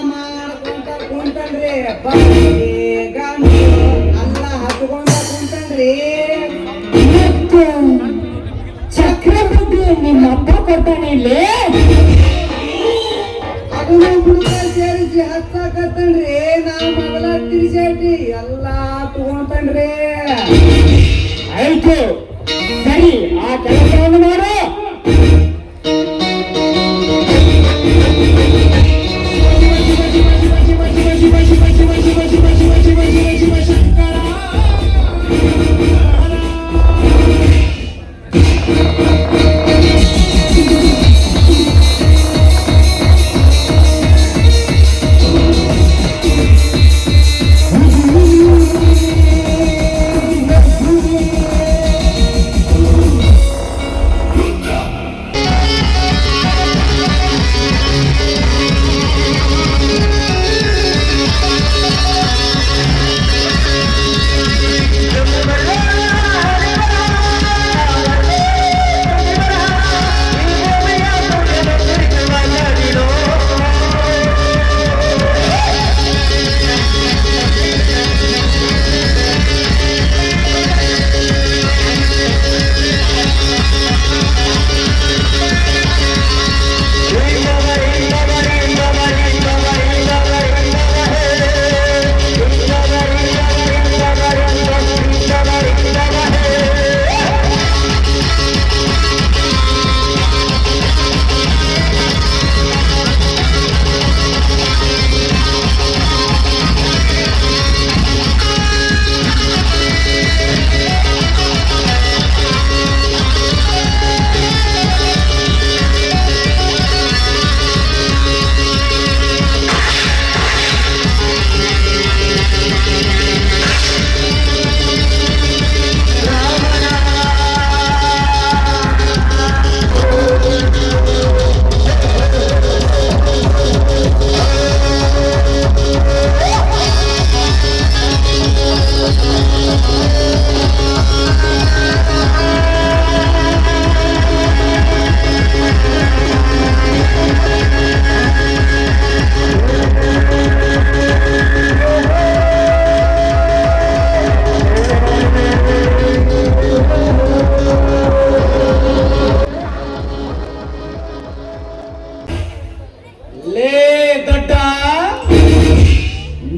ಮಾಡ್ಕೊಂತ ಕುಂತನ್ರಿ ಗಂಡು ಅಲ್ಲ ಹತ್ಕೊಂಡ ಕುಂತನ್ರಿ. ಚಕ್ರ ಬುದ್ಧಿ ನಿಮ್ಮ ಅಪ್ಪ ಕೊಟ್ಟಾನೆ ಇಲ್ಲಿ. ಅದನ್ನ ಹುಡುಗ ಸೇರಿಸಿ ಹಚ್ಚಾಕತ್ತನ್ರಿ. ನಾ ಮಗಳ ತಿರ್ಸಾಟಿ ಎಲ್ಲ ತಗೊಂತನ್ರಿ. ಆಯ್ತು ಸರಿ, ಆ ಕೆಲಸವನ್ನು ಮಾಡು.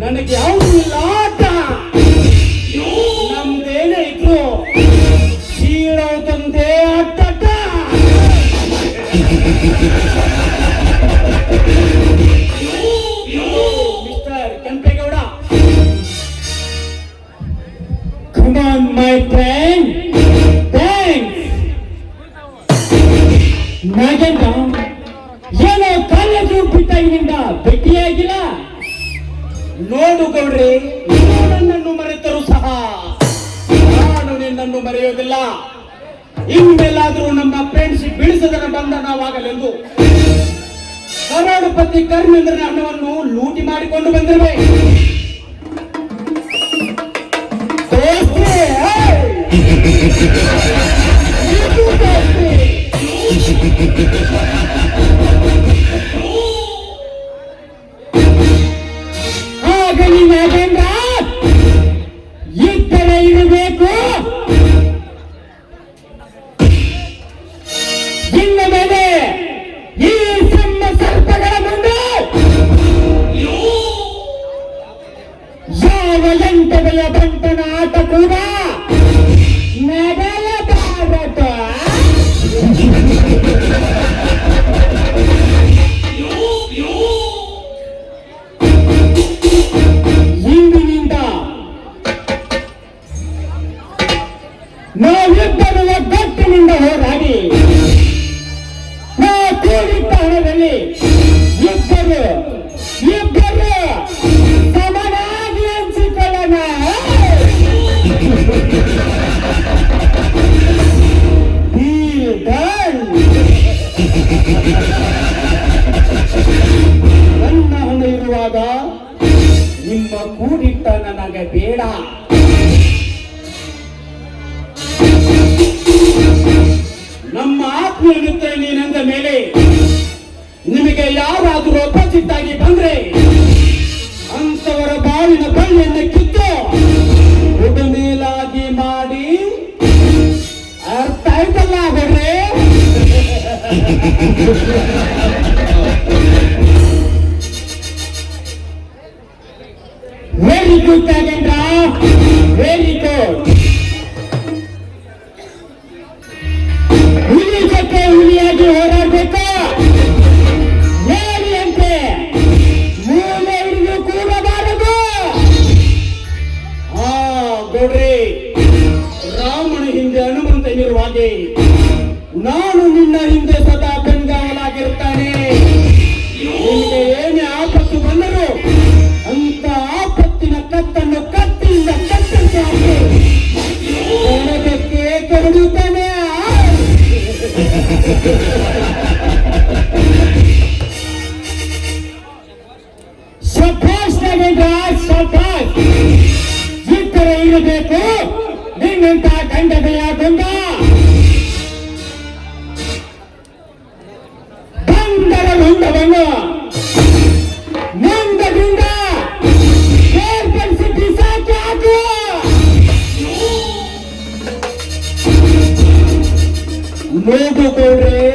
ನನಗೆ ಯಾವುದು ಇಲ್ಲ ಆಟ. ನಮ್ದೇನೇ ಇದ್ರು ಶೀಳೋ ತಂದೆ ಅಡ್ಡಡ್ಡ. Mister Kempegowda, Come on, my friend. Thanks. Nagendra, ಏನೋ ಕಾಲೇಜು ಬಿಟ್ಟಾಗಿನಿಂದ ಭೇಟಿಯಾಗಿಲ್ಲ. ನೋಡು ಗೌಡ್ರಿ, ನನ್ನನ್ನು ಮರೆತರೂ ಸಹ ನಾನು ನಿನ್ನನ್ನು ಮರೆಯೋದಿಲ್ಲ. ಇನ್ಮೇಲಾದ್ರೂ ನಮ್ಮ ಫ್ರೆಂಡ್ಶಿಪ್ ಬಿಳಿಸದನ ಬಂಧನವಾಗಲೆಂದು ಕರೋಡಪತಿ ಕರ್ಮೇಂದ್ರನ ಹಣವನ್ನು ಲೂಟಿ ಮಾಡಿಕೊಂಡು ಬಂದಿರುವೆ. ಆಗಲಿ ನಾಗೇಂದ್ರ, ಈ ತರ ಇರಬೇಕು. ಇನ್ನು ಮೇಲೆ ಈ ಸಣ್ಣ ಸರ್ಪಗಳ ಮುಂದೆ ಯಾವ ಎಂಟನೆಯ ಬಂಟನ ಆಟ ಕೂಡ ನಡೆಯಬಾರದು. ಇಂದಿನಿಂದ ನಾವಿಬ್ಬರು ಒಗ್ಗಟ್ಟಿನಿಂದ ಹೋರಾಡಿ ನಾವು ಕೂಡಿಟ್ಟ ಹಣದಲ್ಲಿ ಇಬ್ಬರು ಸಮನಾಗಿ ಹಂಚಿಕೊಳ್ಳೋಣ. ನನ್ನ ಹಣ ಇರುವಾಗ ನಿಮ್ಮ ಕೂಡಿಟ್ಟ ನನಗೆ ಬೇಡ. ನಮ್ಮ ಆತ್ಮೀಯ ಮಿತ್ರ ನೀನೆಂದ ಮೇಲೆ ನಿಮಗೆ ಯಾರಾದರೂ ಅಪೋಸಿಟ್ ಆಗಿ ಬಂದ್ರೆ ಗುಡ್ ನಾಗೇಂದ್ರ, ವೆರಿ ಗುಡ್. ಹುಲಿ ಜೊತೆ ಹುಲಿಯಾಗಿ ಹೋರಾಡ್ಬೇಕು. ಏನಿಯಂತೆ ಮೂಲೆ ಹಿಡಿದು ಕೂಡಬಾರದು. ಆ ಗೌಡ್ರಿ, ರಾಮನ ಹಿಂದೆ ಹನುಮಂತನಿರುವ ಹಾಗೆ ನಾನು ನಿನ್ನ ಹಿಂದೆ ಸದಾ ಬೆಂಗಾವಲಾಗಿರುತ್ತಾನೆ. ನಿನಗೆ ಏನೇ ಆಪತ್ತು ಬಂದರೂ ಅಂತ ಆಪತ್ತಿನ ಕತ್ತನ್ನು ಕತ್ತಿಯಿಂದ ಕತ್ತರಿಸಿ ಹಾಕಿ ಕೊಡಬೇಕೆ ಕೊಡುತ್ತಾನೆ. ಶಭಾಷ್ ನಾಗೇಂದ್ರ, ಶಭಾಷ್. ಈ ತರ ಇರಬೇಕು ನಿನ್ನಂತ ಗಂಡದೆಯ ಗಂಡ. ಬಂದರ ಹೊಂಡವನ್ನು ಮುಂದದಿಂದ ಬೇರ್ಪಡಿಸಿ ಬಿಸಾಕಿ ಹಾಕು. ನೋಡು ಗೌಡ್ರೆ,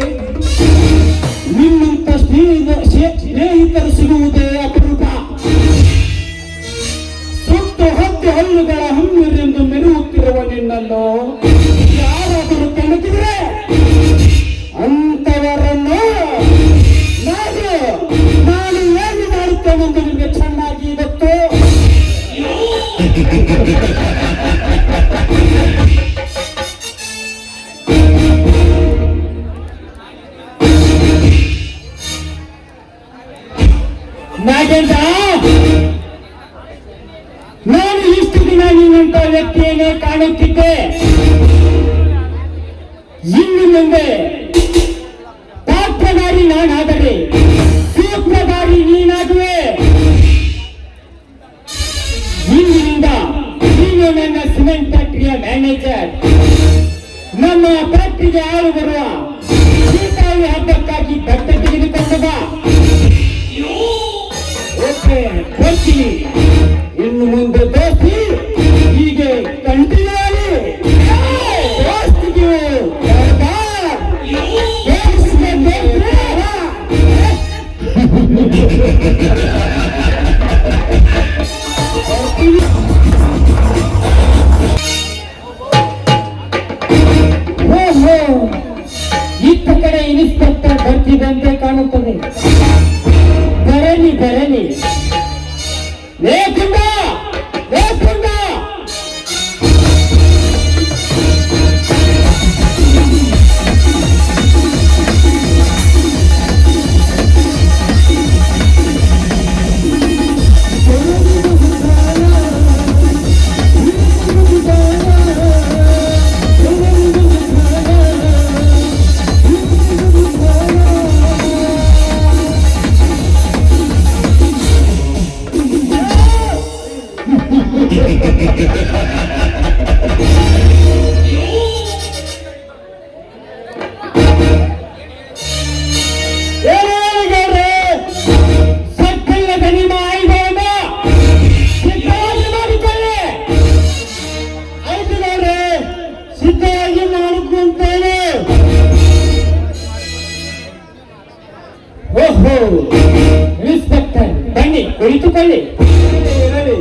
ನಿನ್ನಂತ ಸ್ನೇಹಿತರು ಸಿಗುವುದೇ ಅಪರೂಪ. ಸುಟ್ಟು ಹತ್ತು ಹಲ್ಲುಗಳ ಹಮ್ಮಿರೆಂದು ಮೆರುಗುತ್ತಿರುವ ನಿನ್ನನ್ನು ಯಾರಾದರೂ ಕೆಣಕಿದ್ರೆ ಅಂತವರನ್ನು ನಾನು ಏನು ಮಾಡುತ್ತೇನೆಂದು ನಿಮಗೆ ಚೆನ್ನಾಗಿ ಗೊತ್ತು. ನಾಗೇಂದ್ರ, ನಾನು ಇಷ್ಟು ದಿನ ನೀನಂತ ವ್ಯಕ್ತಿಯನ್ನೇ ಕಾಣುತ್ತಿದ್ದೆ. ಇನ್ನು ಮುಂದೆ ಪಾತ್ರಧಾರಿ ನಾನಾದರೆ ಸೂತ್ರಧಾರಿ ನೀನಾಗುವೆ. ಇಂದಿನಿಂದ ನೀನು ನನ್ನ ಸಿಮೆಂಟ್ ಫ್ಯಾಕ್ಟರಿಯ ಮ್ಯಾನೇಜರ್. ನಮ್ಮ ಫ್ಯಾಕ್ಟರಿಗೆ ಆಳು ಬರುವ ದೀಪಾವಳಿ ಹಬ್ಬಕ್ಕಾಗಿ ಬಟ್ಟ ತೆಗೆದುಕೊಂಡು ಬಾ. ಓಕೆ, ಬರ್ತೀನಿ. ಇನ್ನು ಮುಂದೆ ದೋಸ್ತಿ ಹೀಗೆ ಕಂಟಿನ್ಯೂ ಆಗಿ. ದೋಸ್ತಿಗೆ ದರ್ಬಾರ್. ದೋಸ್ತಿಗೆ ದರ್ಬಾರ್. ಓಹೋ, ಇತ್ತ ಕಡೆ ಇನ್ಸ್ಪೆಕ್ಟರ್ ಬರ್ತಿದಂತೆ ಕಾಣುತ್ತದೆ. ಬರಲಿ ಬರಲಿ. ಲೇ ಪುಂಡ, ಲೇ ಪುಂಡ. ಸಕ್ಕಲ್ಲದ ನಿಮ್ಮ ಆಯ್ಕೆಯನ್ನು ಸಿದ್ಧವಾಗಿ ಮಾಡಿಕೊಳ್ಳಿ. ಆಯ್ತು ನೋಡ್ರಿ, ಸಿದ್ಧವಾಗಿ ಮಾಡಿಕೊಂತೇನೆ. ಓಹೋ, ಇನ್ಸ್ಪೆಕ್ಟರ್ ಬನ್ನಿ, ಕುಳಿತುಕೊಳ್ಳಿ. ಇರಲಿ.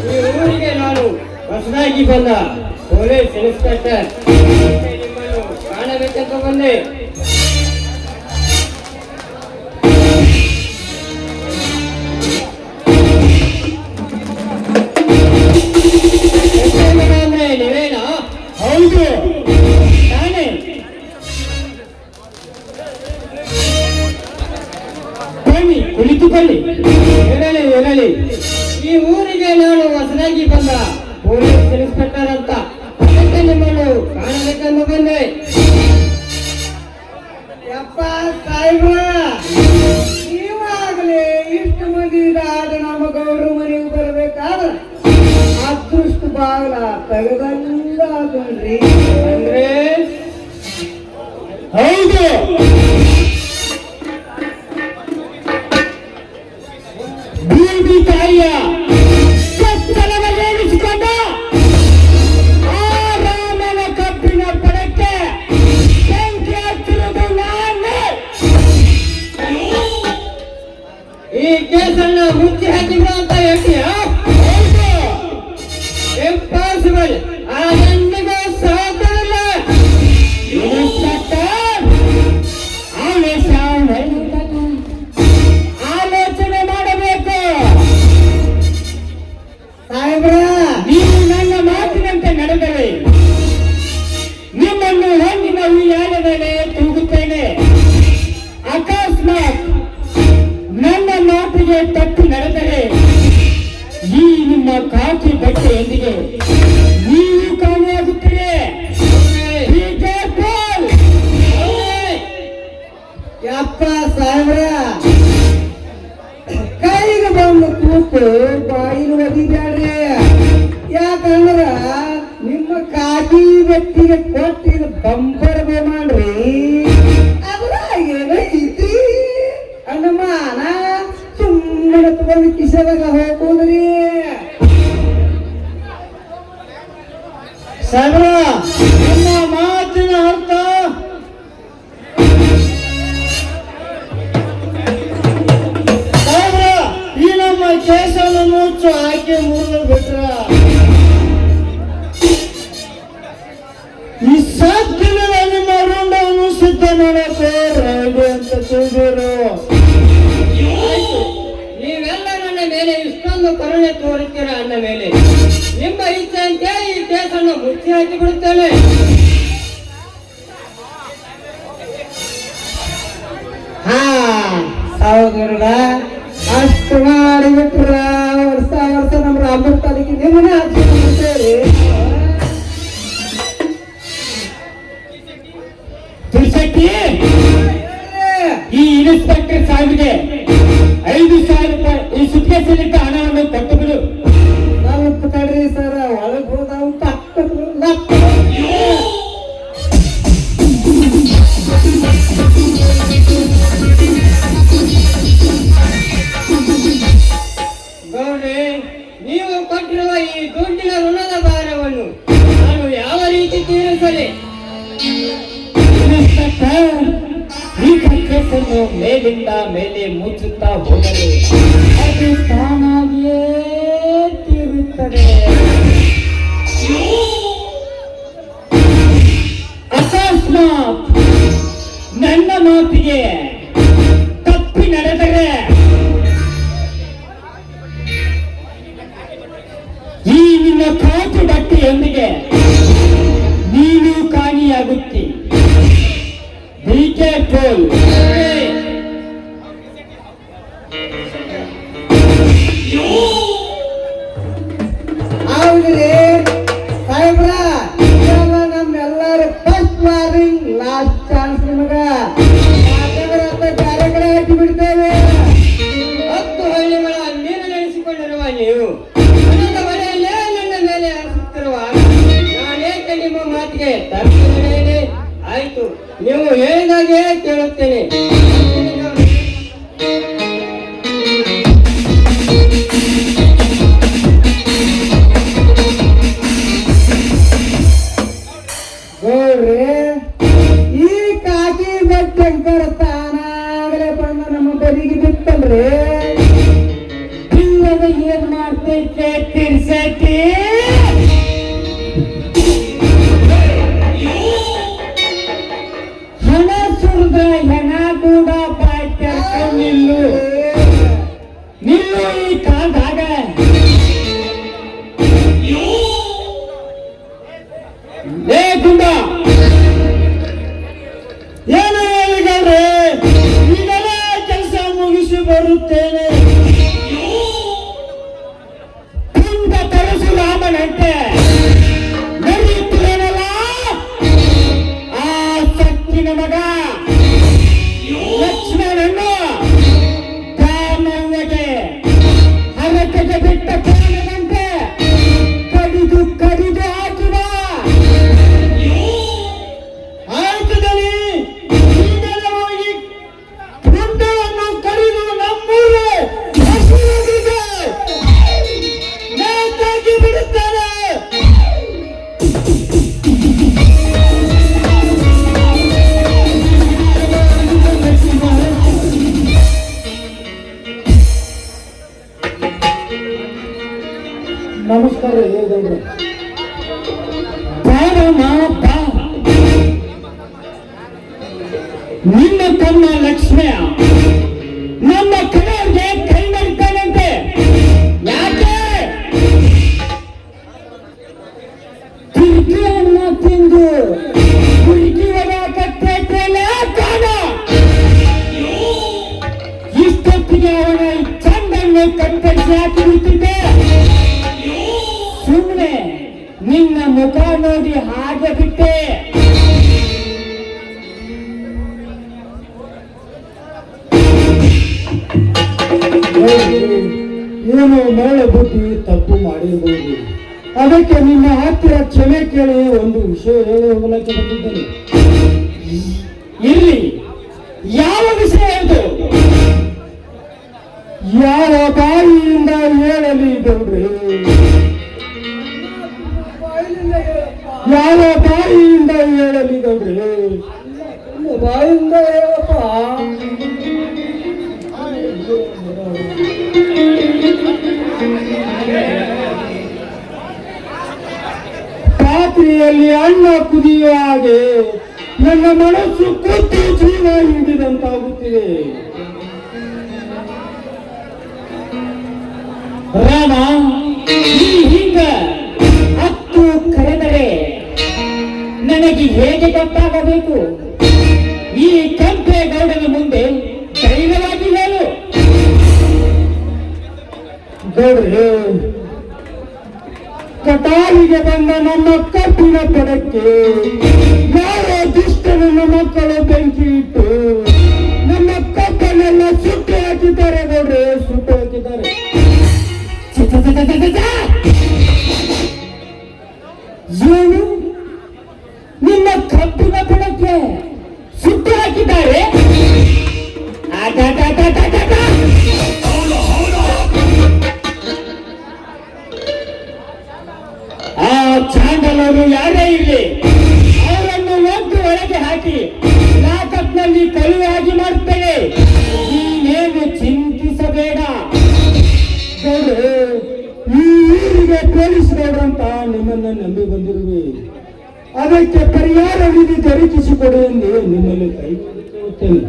ಈ ಊರಿಗೆ ನಾನು ಹೊಸದಾಗಿ ಬಂದ ಪೊಲೀಸ್ ಇನ್ಸ್ಪೆಕ್ಟರ್. ನಿಮ್ಮನ್ನು ಕಾಣಬೇಕಂತ ಬಂದೆ. ಅಂದ್ರೆ ನೀವೇನಾ? ಹೌದು, ನಾನೇ. ಬನ್ನಿ, ಕುಳಿತುಕೊಳ್ಳಿ. ಇರಲಿ ಇರಲಿ. ಈ ಊರಿಗೆ ನಾನು ಹೊಸದಾಗಿ ಬಂದ ಪೊಲೀಸ್ ಇನ್ಸ್ಪೆಕ್ಟರ್ ಅಂತ. ಅದಕ್ಕೆ ನಿಮ್ಮನ್ನು ಕಾಣಬೇಕೆಂದು ಬಂದೆ. ಯಪ್ಪ ಸಾಹೇಬ್ರ, ನೀವಾಗಲೇ ಇಷ್ಟು ಮಂದಿ ಆದ ನಮ್ಮ ಗೌಡ್ರ ಮನೆಗೆ ಬರ್ಬೇಕಾದ್ರೆ ಅದೃಷ್ಟ ಬಾಗ್ಲ ತೆಗೆದಂಗ ಆದ್ರಿ. ಅಂದ್ರೆ ಹೌದು, ಬೀದಿ ತಾಯಿಯ ಕತ್ತಲನ್ನು ಏರಿಸಿಕೊಂಡ ಆ ರಾಮನ ಕಬ್ಬಿನ ಪಡಕ್ಕೆ ಬೆಂಕಿ ಹಚ್ಚಿರುವುದು ನಾನೇ. ಈ ಕೇಸನ್ನ ಮುಚ್ಚಿ ಹಾಕಿದ್ರು ಅಂತ ಹೇಳ್ತೀಯ? ಕಾನ್ಸ್ಟೇಬಲ್ ಅದೆಂದಿಗೂ ಸಾಧ್ಯವಿಲ್ಲ. ಆವೇಶ ಆಲೋಚನೆ ಮಾಡಬೇಕು. ಸಾಹೇಬ್ರ, ನೀವು ನನ್ನ ಮಾತಿನಂತೆ ನಡೆದರೆ ನಿಮ್ಮನ್ನು ಹೊಂದಿನ ಉಯ್ಯಾಲದಲ್ಲಿ ತೂಗುತ್ತೇನೆ. ಅಕಸ್ಮಾತ್ ನನ್ನ ಮಾತಿಗೆ ತಪ್ಪಿ ನಡೆದರೆ ಈ ನಿಮ್ಮ ಖಾಕಿ ಬಟ್ಟೆಯೊಂದಿಗೆ ನೀವು ಕಾಣೆಯಾಗುತ್ತೀರಿ. ಯಪ್ಪ ಸಾಹೇಬ್ರ, ಕೈಗೆ ಬಂದು ಕೂತು ಬಾಯಿನ ಒದಿಬ್ಯಾಡ್ರಿ. ಯಾಕಂದ್ರ ನಿಮ್ಮ ಕಾಕಿ ವ್ಯಕ್ತಿಗೆ ಕೊಟ್ಟಿದ ಬಂಪರ್ ಮಾಡ್ರಿ. ಅದ್ರಾಗ ಏನೈತಿ ಅನುಮಾನ? ಸುಮ್ಮನೆ ತಗೊಂಡು ಕಿಸದಾಗ ಹೋಗುದ್ರಿ. ಸಾಹೇಬ್ರ, ನನ್ನ ಮಾತಿನ ಅರ್ಥ ಸಾಹೇಬ್ರ, ಈ ನಮ್ಮ ಕೇಸನ್ನು ಮುಚ್ಚು ಆಕೆ ಮುರಿದು ಬಿಟ್ರ ಈ ಸಾಧ್ಯ ನಿಮ್ಮ ರುಂಡವನ್ನು ಸಿದ್ಧ ಮಾಡಕ್ಕೆ ರೆಡಿ ಅಂತ ತಿಳಿದಿರು. ನೀವೆಲ್ಲ ನನ್ನ ಮೇಲೆ ಇಷ್ಟೊಂದು ಕರುಣೆ ತೋರುತ್ತೀರ ಅಂದ ಮೇಲೆ ನಿಮ್ಮ ಇಚ್ಛೆಯಂತೆ ಈ ಕೇಸನ್ನು ಮುಚ್ಚಿ ಹಾಕಿ ಬಿಡುತ್ತೇನೆ. ಹಾ ಸಹೋದರ, ಅಷ್ಟು ಮಾಡಿಬಿಟ್ರ ವರ್ಷ ವರ್ಷ ನಮ್ಮ ರಾಮನ ತಾಲೂಕಿಗೆ ನಿಮ್ಮನ್ನೇ ಹಾಕಿ ತಿರ್ಸಕ್ಕಿ ಈ ಇನ್ಸ್ಪೆಕ್ಟರ್ ಸಾಹೇಬ್ಗೆ 5,000 ರೂಪಾಯಿ ಈ ಸುಟ್ಕೇಸಲ್ಲಿಟ್ಟ ಹಣವನ್ನು ಕೊಟ್ಟು ಬಿಡು. ಸ್ವಲ್ಪ ತಡ್ರಿ ಸರ್, ಒಳಗೆ ಹೋದವ್ ಗೌಡ್ರಿ, ನೀವು ಕೊಟ್ಟಿರುವ ಈ ದುಡ್ಡಿನ ಋಣದ ಭಾರವನ್ನು ನಾನು ಯಾವ ರೀತಿ ತೀರಿಸಲಿ? ಇನ್ಸ್ಪೆಕ್ಟರ್, ಈ ಕೇಸನ್ನು ಮೇಲಿಂದ ಮೇಲೆ ಮುಚ್ಚುತ್ತಾ ಹೋದರೆ ಅದು ತಾನಾಗಿಯೇ ತೀರುತ್ತದೆ. ಅಕಸ್ಮಾತ್ ನನ್ನ ಮಾತಿಗೆ ತಪ್ಪಿ ನಡೆದರೆ ಈ ನಿನ್ನ ಕಾಚು ಬಟ್ಟೆಯೊಂದಿಗೆ ನೀನು ಕಾಣಿಯಾಗುತ್ತಿ. Be careful. ಹೌದ್ರಿ ಸಾಹೇಬ್ರ, ನಮ್ಮೆಲ್ಲರೂ ಫಸ್ಟ್ ವಾರ್ನಿಂಗ್, ಲಾಸ್ಟ್ ಚಾನ್ಸ್ ನಿಮಗ. ಬೇರೆ ಕಡೆ ಹಾಕಿ ಬಿಡ್ತೇವೆ. 10 ಹಳ್ಳಿಗಳ ನೀರು ನಡೆಸಿಕೊಂಡಿರುವ ನೀವು ನನ್ನ ಮನೆಯಲ್ಲೇ ನನ್ನ ಮೇಲೆ ಹರಿಸುತ್ತಿರುವಾಗ ನಾನೇಕೆ ನಿಮ್ಮ ಮಾತಿಗೆ ತರ್ಪಣೆ? ಆಯ್ತು, ನೀವು ಹೇಳಿದಾಗೆ ಕೇಳುತ್ತೇನೆ. ಗೌಡ್ರಿ, ಈ ಕಾಕಿ ಬಟ್ಟಂಕರ ತಾನಾಗಲೇ ಬಂದು ನಮ್ಮ ಬದಿಗೆ ಬಿತ್ತಲ್ರಿ. ಇಲ್ಲದ ಏನ್ ಮಾಡ್ತೈತೆ ತಿರ್ಸೈತಿ? ಹಣ ಸುರಿದ ಹೆಣ ಕೂಡ ಬಾಯ್ತ ನಿಲ್ಲು ನಿಲ್ಲು ಈ ಕಾಲದಾಗ. ಲೇ ಗುಂಡ, ಏನು ಹೇಳಿದ್ರೆ ಈಗಲೇ ಕೆಲಸ ಮುಗಿಸಿ ಬರುತ್ತೇನೆ. ಕುಂಡ ತರಿಸು ರಾಮನಂತೆ ನಡೆಯುತ್ತೇನಲ್ಲ ಆ ಸಕ್ಕಿನ ಮಗ ಲಕ್ಷ್ಮಣನ್ನು ಕಾಮವ್ವಗೆ ಹರಕೆಗೆ ಬಿಟ್ಟ ಕಾರಣದಂತೆ ಕಡಿದು ಕಡಿದು ಹಾಕಿದ. ಆಯ್ತದಲ್ಲಿ ಈಗಲೇ ಹೋಗಿ ವೃದ್ಧವನ್ನು ಕಡಿದು ನಮ್ಮೂರು ಹಸುವಿಗೆ ನೇತಾಗಿ ಬಿಡುತ್ತಾರೆ. ನಮಸ್ಕಾರ. ಬಾರಮ್ಮ ಬಾ. ನಿನ್ನ ತಮ್ಮ ಲಕ್ಷ್ಮಯ್ಯ ನಮ್ಮ ಕಡೆಯವರಿಗೆ ಕೈ ಮಾಡಿದ್ದಾನಂತೆ. ಯಾಕೆ? ತಿರುಗಿಯನ್ನ ತಿಂದು ಹುಡುಗಿ ಹೊರಕತ್ತೈತಲ್ಲ ಕಾಣ. ಇಷ್ಟೊತ್ತಿಗೆ ಅವನ ಚಂದನ್ನು ಕತ್ತರಿಸಿ ಹಾಕಿಬಿಟ್ಟಿದ್ದೆ. ಸುಮ್ಮನೆ ನಿನ್ನ ಮುಖ ನೋಡಿ ಹಾಗೆ ಬಿಟ್ಟೆ. ಏನೋ ಮೇಳ ಬುದ್ಧಿ ತಪ್ಪು ಮಾಡಿರಬಹುದು. ಅದಕ್ಕೆ ನಿಮ್ಮ ಹತ್ತಿರ ಕ್ಷಮೆ ಕೇಳಿ ಒಂದು ವಿಷಯ ಹೇಳಿ ಹೋಗಲಕ್ಕೆ ಬಂದಿದ್ದೇನೆ. ಇಲ್ಲಿ ಯಾವ ವಿಷಯ ಇದು? ಯಾವ ಬಾಯಿಯಿಂದ ಹೇಳಲಿ ಗೌಡ್ರೆ? ಯಾವ ಬಾಯಿಯಿಂದ ಹೇಳಲಿ ಗೌಡ್ರೆ? ಬಾಯಿಂದ ಹೇಳಪ್ಪ. ಪಾತ್ರೆಯಲ್ಲಿ ಅನ್ನ ಕುದಿಯುವ ಹಾಗೆ ನನ್ನ ಮನಸ್ಸು ಕೂತು ಜೀವ ಹಿಡಿದಂತಾಗುತ್ತಿದೆ. ರಾಮ, ಈ ಹಿಂಗ ಹತ್ತು ಕರೆದರೆ ನನಗೆ ಹೇಗೆ ಗೊತ್ತಾಗಬೇಕು? ಈ ಕೆಂಪೇಗೌಡನ ಮುಂದೆ ಧೈರ್ಯವಾಗಿ ಹೇಳು. ಗೌಡ್ರೆ, ಕಟಾಲಿಗೆ ಬಂದ ನಮ್ಮ ಕಬ್ಬಿನ ಪಡಕ್ಕೆ ಯಾರೋ ದುಷ್ಟರನ್ನ ಮಕ್ಕಳು ಬೆಂಕಿ ಇಟ್ಟು ನಮ್ಮ ಕಬ್ಬನ್ನೆಲ್ಲ ಸುಟ್ಟು ಹಾಕಿದ್ದಾರೆ. ಗೌಡ್ರೆ, ಸುಟ್ಟು ಹಾಕಿದ್ದಾರೆ. ಏನು? ನಿಮ್ಮ ಕಬ್ಬಿನ ಪಡಕ್ಕೆ ಸುಟ್ಟು ಹಾಕಿದ್ದಾರೆ? ಆ ಚಾಂಡಲರು ಯಾರೇ ಇರಲಿ, ಅವರನ್ನು ಒದ್ದು ಒಳಗೆ ಹಾಕಿ ಲಾಕಪ್ನಲ್ಲಿ ಕಳುವಾಗಿ ಮಾಡುತ್ತೇನೆ. ನೀನೇನು ಚಿಂತಿಸಬೇಡ. ಈ ಊರಿಗೆ ಪೊಲೀಸ್ ಗೌಡ್ರಂತ ನಿಮ್ಮನ್ನ ನಂಬಿ ಬಂದಿರುವೆ. ಅದಕ್ಕೆ ಪರಿಹಾರ ವಿಧಿ ದೊರಕಿಸಿಕೊಡು ಎಂದು ನಿಮ್ಮಲ್ಲಿ ಕೈ ಮುಗಿದುಕೊಳ್ಳುತ್ತೇನೆ.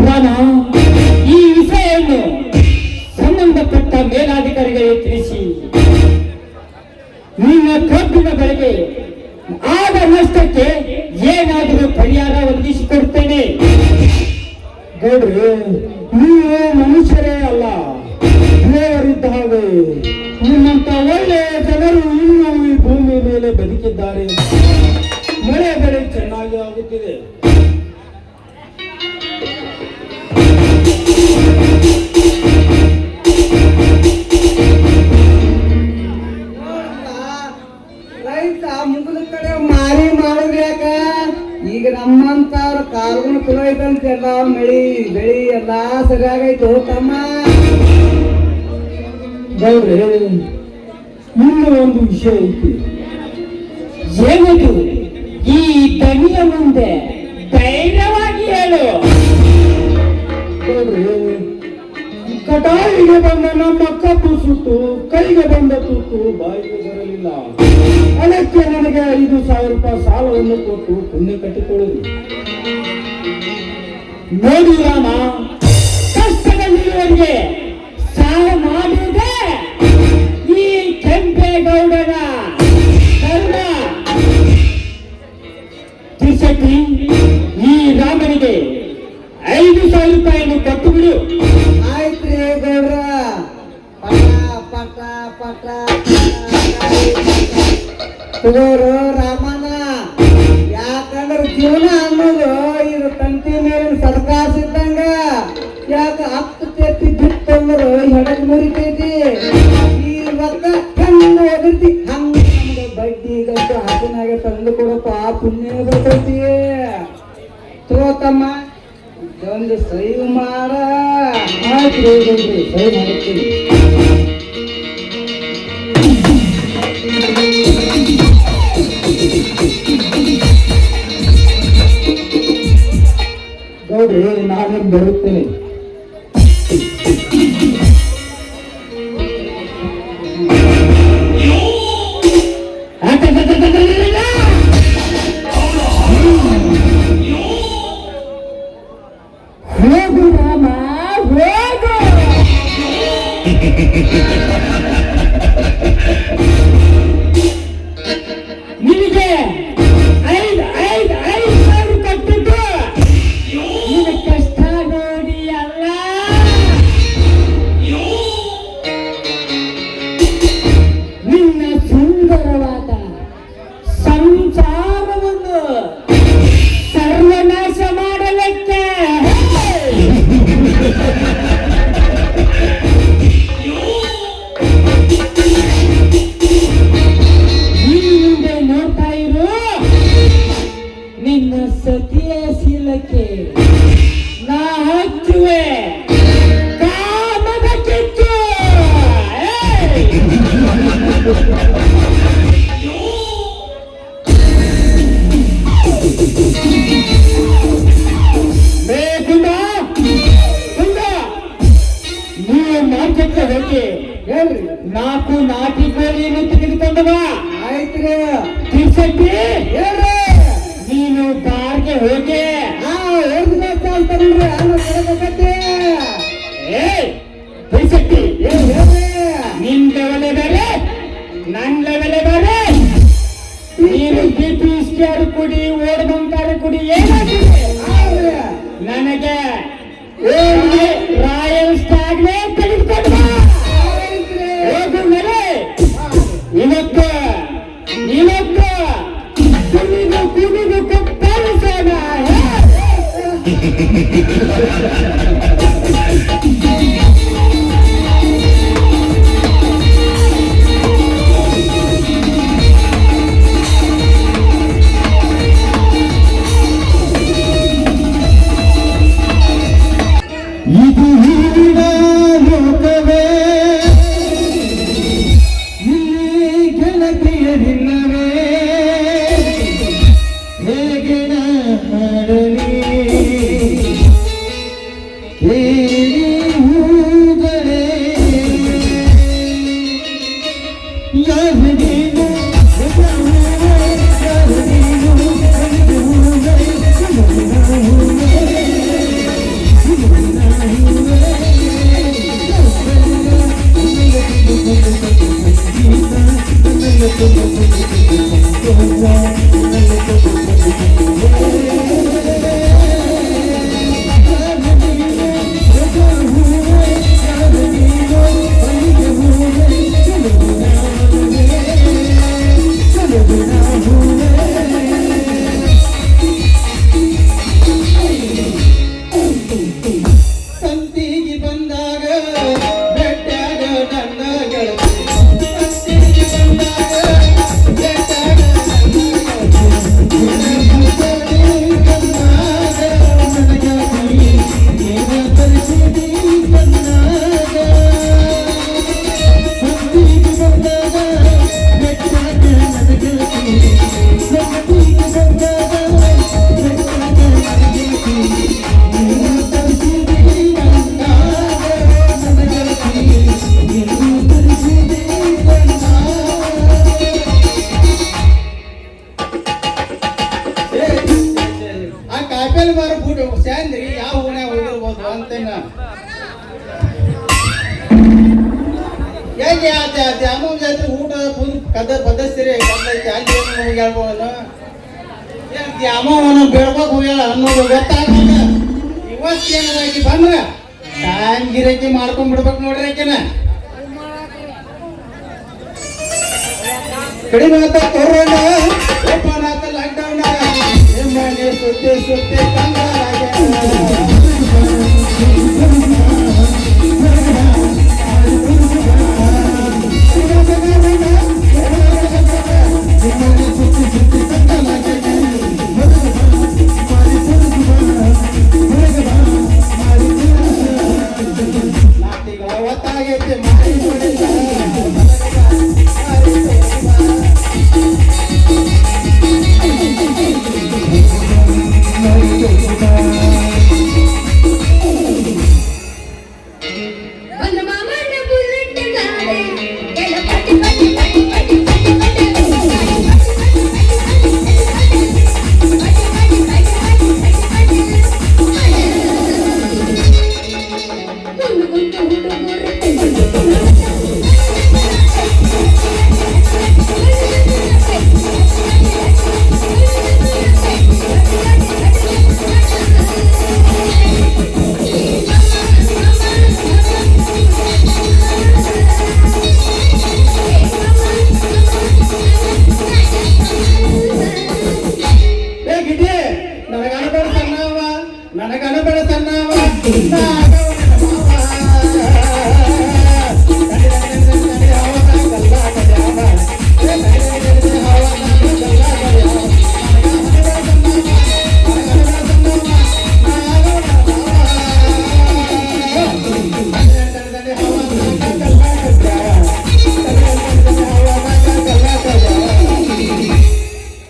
ರಾಮ, ಈ ವಿಷಯವನ್ನು ಸಂಬಂಧಪಟ್ಟ ಮೇಲಾಧಿಕಾರಿಗಳಿಗೆ ತಿಳಿಸಿ ನಿನ್ನ ಕಬ್ಬಿನ ಬೆಳೆಗೆ ಆದ ನಷ್ಟಕ್ಕೆ ಏನಾದರೂ ಪರಿಹಾರ ಒದಗಿಸಿಕೊಡ್ತೇನೆ. ಗೌಡ್ರೆ, ನೀವು ಮನುಷ್ಯರೇ ಅಲ್ಲ, ದೇವರಿದ್ದ ಹಾಗೆ. ನಿಮ್ಮಂತ ಒಳ್ಳೆಯ ಜನರು ಇನ್ನೂ ಈ ಭೂಮಿ ಮೇಲೆ ಬದುಕಿದ್ದಾರೆ. ಮಳೆ ಬೆಳೆ ಚೆನ್ನಾಗಿ ಆಗುತ್ತಿದೆ. ರೈತ ಮುಗಿದ ಕಡೆ ಮಾರಿ ಮಾಡಿದ್ರಿ ಯಾಕ? ಈಗ ನಮ್ಮಂತವ್ರ ಕಾಲ್ಗುಣ ಚಲೋ ಐತಂತ ಎಲ್ಲ ಮಳಿ ಬೆಳಿ ಎಲ್ಲಾ ಸರಿಯಾಗೈತು ತಮ್ಮ. ಗೌಡ್ರೆ, ಇನ್ನೂ ಒಂದು ವಿಷಯ ಐತಿ. ಏನದು? ಈ ದನಿಯ ಮುಂದೆ ಧೈರ್ಯವಾಗಿ ಹೇಳು. ಗೌಡ್ರೆ, ಕಟಾಲಿಗೆ ಬಂದ ನಮ್ಮ ಕಬ್ಬು ಸುಟ್ಟು ಕೈಗೆ ಬಂದ ತುತ್ತು ಬಾಯಿಗೆ ಬರಲಿಲ್ಲ. ಅದಕ್ಕೆ ನನಗೆ 5,000 ರೂಪಾಯಿ ಸಾಲವನ್ನು ಕೊಟ್ಟು ಪುಣ್ಯ ಕಟ್ಟಿಕೊಳ್ಳುವುದು. ನೋಡಿ ರಾಮ, ಕಷ್ಟದಲ್ಲಿರುವವರಿಗೆ ಸಾಲ ಮಾಡುವುದೇ ಈ ಕೆಂಪೇಗೌಡನ ಧರ್ಮ. ತಿರ್ಸಟ್ಟಿ, ಈ ರಾಮನಿಗೆ 5,000 ರೂಪಾಯಿಯನ್ನು ಕೊಟ್ಟು ಬಿಡು. ಆಯ್ತ್ರಿ ಗೌಡ್ರ. ಪಟ ಪಟ ತಗೋರು ರಾಮನ. ಯಾಕಂದ್ರೆ ಜೀವನ ಅನ್ನೋದು ಇದು ತಂತಿ ಮೇಲಿನ ಸರ್ಕಾಸ ಇದ್ದಂಗ. ಯಾಕ 10 ತೆತ್ತಿ ಬಿತ್ತಂದ್ರೆ ಹೆಡಕ್ ಮುರಿತೈತಿ. ಈ ರೊಕ್ಕ ಕಣ್ಣು ಒದರ್ತಿ ಹಂಗ ನಮ್ಗೆ ಬಡ್ಡಿ ಗಂಟು ಹಾಸಿನಾಗೆ ತಂದು ಕೊಡಪ್ಪ, ಪುಣ್ಯ ಬರ್ತೈತಿ. ತಗೋತಮ್ಮ, ಒಂದು ಸಹಿ ಮಾಡ. ಆಯ್ತು, ಸಹಿ ಮಾಡುತ್ತೀನಿ. ಗೌಡ್ರೆ, ನಾನೇ ಬರುತ್ತೇನೆ. ನಿನಗೆ 5,000 ಕೊಟ್ಟಿದ್ದು ನಿನ್ನ ಕಷ್ಟ ನೋಡಿ ಅಲ್ಲ, ನಿನ್ನ ಸುಂದರವಾದ ಸಂಸಾರವನ್ನು ಸರ್ವನಾಶ ಮಾಡಲಿಕ್ಕೆ. ಹಿಂದೆ ನೋಡ್ತಾ ಇರು ನಿನ್ನ ಸತಿಯ ಶೀಲಕ್ಕೆ ನಾ ಹಚ್ಚುವೆ ಕಾಮದ ಕಿಚ್ಚು. ನೀವು ಮಾರ್ಕೆಟ್ಗೆ ಹೋಗಿ ಹೇಳ್ರಿ. 4 ನಾಟಿ ಕೋಳಿಯನ್ನು ತೆಗೆದುಕೊಂಡು ಬಾ. ಆಯ್ತ್ರಿ. ತಿರ್ಸಟ್ಟಿ ಹೇಳ್ರಿ. ನೀನು ಬಾರ್ಗೆ ಹೋಗಿ ಹೇಳ್ರಿ. ತಿರ್ಸಟ್ಟಿ ಹೇಳ್ರಿ. ನಿನ್ ಲೆವೆಲೆ ಬೇರೆ ನನ್ ಲೆವೆಲೆ ಬೇರೆ. ನೀನು BP ಸ್ಕ್ವೇರ್ ಕುಡಿ, ಓಡ್ಬಂಕಾರ ಕುಡಿ, ಏನಾಗಿದೆ ನನಗೆ ರಾಯಲ್ ಸ್ಟಾಗ್ನೇ ತೆಗೆದುಕೊಂಡು ಬಾ. ಹೋಗು ಮೇಲೆ ಇವತ್ತು ಕುಣಿದು ಕೊಪ್ಪಾಲಿಸೋಣ. ಇದು ಹೀನ ಲೋಕವೇ, ಇಲ್ಲಿ ಗೆಳತಿಯರಿಲ್ಲವೇ, ಹೇಗೆ ಮಾಡಲಿ ಹೇಳಿ ಹೂಗಳೇ. ಯಾರು ನೀನು ಸಂತಿಗೆ ಬಂದಾಗ ಬೆಟ್ಟಾಗ ನನ್ನ ಗೆಳತಿ, ಸಂತಿಗೆ ಬಂದಾಗ ಬೆಟ್ಟಾಗ ನನ್ನ ಗೆಳತಿ, ಏನ ಪರಿಸ್ಥಿತಿ ಬಂದಾಗ. ಸಂತಿಗೆ ಬಂದಾಗ ಬೆಟ್ಟಾಗ ನನ್ನ ಗೆಳತಿ, ಸಂತಿಗೆ ಬಂದಾಗ ಬೆಟ್ಟಾಗ ನನ್ನ ಗೆಳತಿ, ಆ ಕಾಪೇಲ್ ಮಾರ ಬೂಟ್ ಸ್ಯಾಂದ್ರಿ ಯಾವ ಓಣ್ಯಾಗ ಹೋಗಿರ್ಬೋದು ಅಂತೇನ ಹೇಗೆ ಆತ ಅಮ್ಮ ಜಾತ್ರೆ ಊಟ ಫುಲ್ ಕದ ಬದಸ್ತಿರಿ ಕದ್ದೈತಿ ಅಲ್ಲಿ ಏನು ಹೋಗಿ ಹೇಳ್ಬೋದು ಅಮ್ಮವನ್ನ ಬೆಳ್ಕೋಕ್ ಹೋಗ್ಯಾಳ ಅನ್ನೋದು ಗೊತ್ತಾಗಲ್ಲ. ಇವತ್ತೇನಾಗಿ ಬಂದ್ರ ಟೈಮ್ ಗಿರಕಿ ಮಾಡ್ಕೊಂಡ್ ಬಿಡ್ಬೇಕು ನೋಡ್ರಿ ಆಕೆನ. ಕಡಿಮೆ ಆತ ಕೊರೋನ, ಓಪನ್ ಆತ ಲಾಕ್ಡೌನ್, ನಿಮ್ಮನೆ ಸುತ್ತಿ ಸುತ್ತಿ ಒತ್ತಾಗೈತಿ ಮಾಡಿ ಒಂದು ಮಾಮನ ಬುಲೆಟ್ ಗಾಡಿ ಎಲ್ಲ ಪಟ್ಟಿ ಪಟ್ಟಿ ಪಟ್ಟಿ ಪಟ್ಟಿ ಪಟ್ಟಿ ಪಟ್ಟಿ ಏ ಗಿಡ್ಡಿ ನನಗನಬೇಡ ಸಣ್ಣವ ನನಗನಬೇಡ ಸಣ್ಣವ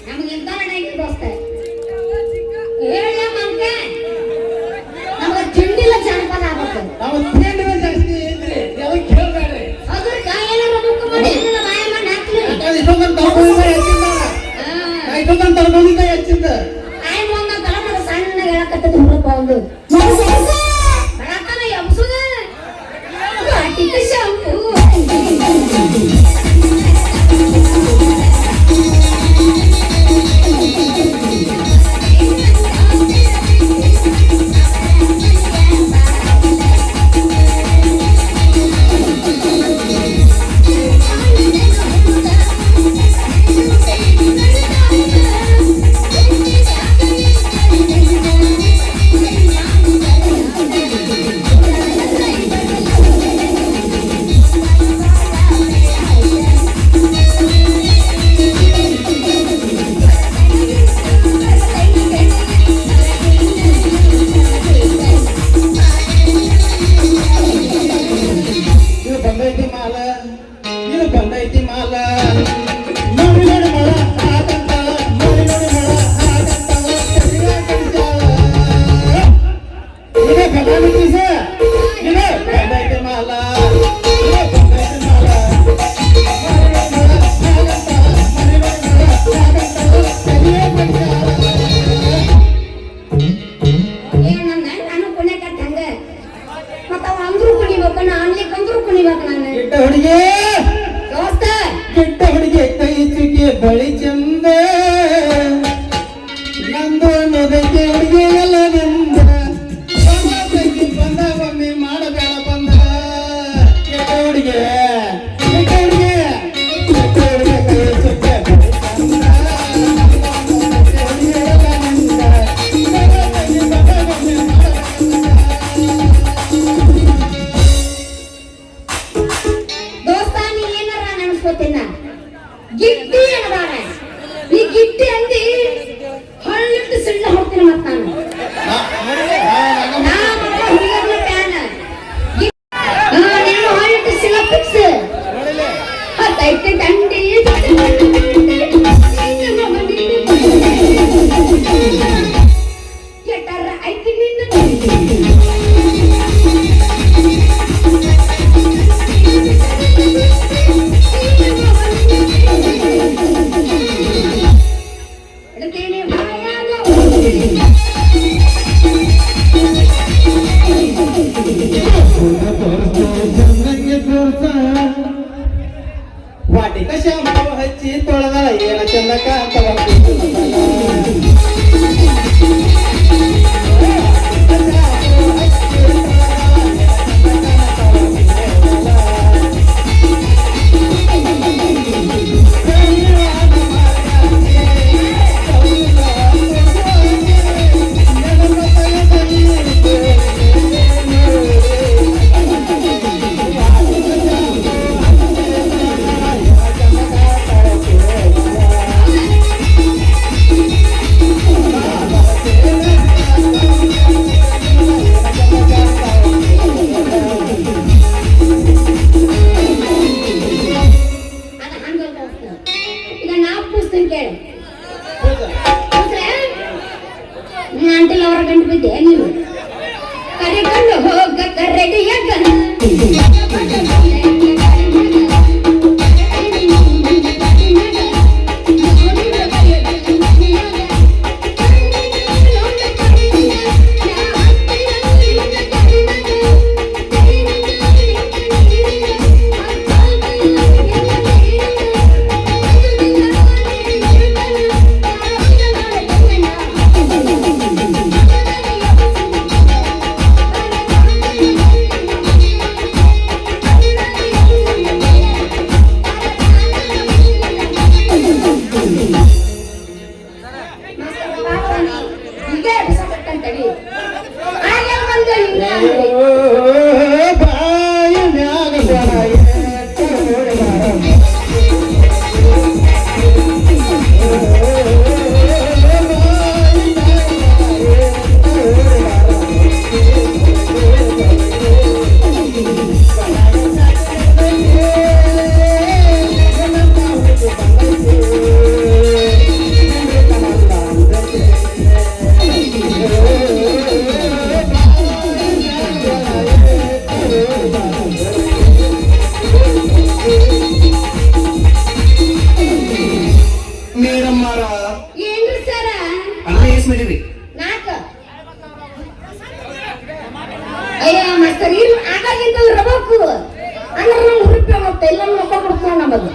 ನಮಗೆಂತ ನಡೆಯಕ್ಕೆ ದೋಸ್ತ ಹೇಳ ಮಂಕ ನಮಗೆ ತಿಂಡಿಲ್ಲ ಜಾನಪದ ಆಗ್ಬೇಕು ನಾವು ತಿಂಡಿನ ಜಾಸ್ತಿ ಐತ್ರಿ ಯಾವಾಗ ಕೇಳ್ಬೇಡ್ರಿ ಅದ್ರ ಕಾಯೆಲ್ಲ ಮುಖ ಮಾಡಿ ಇದನ್ನ ಬಾಯ ಮಾಡಿ ಹಾಕ್ಲಿ ಇಷ್ಟೊಂದು ತಗೊಂಡಿದ್ದ ಹೆಚ್ಚಿಂದ ಆಯ್ ಮೊನ್ನ ತಲೆಮಾರು ಸಣ್ಣ ಹೇಳಕತ್ತದ ಹುಡುಕ ಒಂದು ಬಡತನ ಎಬ್ಸುದ ಘಾಟಿಕ ಶಾಂಪು ಇದು ಬಂದೈತಿ ಮಾಲ ನೋಡಿ ನೋಡಿ ಮಳ ಹಾಕಂತ ನೋಡಿ ನೋಡಿ ಮಳ ಹಾಕಂತ ಇದೇ ಬಂದೈತಿ ಸರ್ ಇದು ಬಂದೈತಿ ಮಾಲ ಇದು ಬಂದೈತಿ ಮಾಲ ನಾನು ಪುಣ್ಯ ಕಟ್ಟಂಗ ಮತ್ತ ಅವ ಅಂದ್ರು ಕುಣಿಬೇಕು ನಾ ಅನ್ಲಿಕ್ಕಂದ್ರು ಕುಣಿಬೇಕು ನಾನು ಗಿಡ್ಡ ಹುಡುಗಿ ದೋಸ್ತ ಗಿಡ್ಡ ಹುಡುಗಿ ಕೈ ಚುಕ್ಕೆ ಬಳಿ ಚಂದ ನಂದು ಅನ್ನೋದಕ್ಕೆ ಹುಡುಗಿ ಎಲ್ಲದಿಂದ ಬಂದ ಒಮ್ಮೆ ಮಾಡಬೇಡ ಬಂದ ಗಿಡ್ಡ ಹುಡುಗಿ ಗಿಡ್ಡ ಹುಡುಗಿ ಗಿಡ್ಡ ಹುಡುಗಿ ಕೈ ಚುಕ್ಕೆ ಬಳಿ ಚಂದ ಹುಡುಗಿ ಎಲ್ಲದಿಂದ ಬಂದ ಒಮ್ಮೆ ದೋಸ್ತ ನೀ ಏನಾರ ನೆನಸ್ಕೋತೀನ ಗಿಟ್ಟಿ ಅನ್ನದಾರ ನೀ ಗಿಟ್ಟಿ ಅಂದಿ ಹಳ್ಳಿಟ್ಟು ಸಿಳ್ಳ ಹೋಗ್ತೀನಿ ಮತ್ತ ನಾನು ಹುಡುಗರ್ನ ಪ್ಯಾನ ನೀನು ಹಳ್ಳಿಟ್ಟು ಸಿಳ್ಳ ಫಿಕ್ಸ್ ಹತ್ತೈತೆ ಗಂಟೆ ಕೆಟ್ಟಾರ ಐತಿ ನಿನ್ನ ವಾಟಿಕ ಶಾಂಪು ಹಚ್ಚಿ ತೊಳೆದ ಏನ ಚಂದಕ ಅಂತ ಅಂಟಲ್ ಅವರ ಗಂಟು ಬಿದ್ದೆ ನೀನು ಕರೆಕೊಂಡು ಹೋಗಕ್ಕ ರೆಡಿಯಾಗ ಬಾಯ ಮ್ಯಾಗ ಕೊಡ ಎಟ್ಟ ಹೊಡೆದಾರ ಮೇಡಮ್ಮರ ಏನ್ರಿ ಸರ ಅನ್ನ ಎಸ್ ಮಾಡಿರಿ ನಾಲ್ಕು ಅಯ್ಯ ಮಸ್ತರ್ ಇರ್ ಆಗಾಗಿಂತ ಇರಬೇಕು ಅಂದ್ರೆ ನಾವು ಹುರುಪೆ ಮತ್ತೆ ಎಲ್ಲ ಮಕ್ಕ ಕೊಡ್ತಾವ ನಮ್ಮದು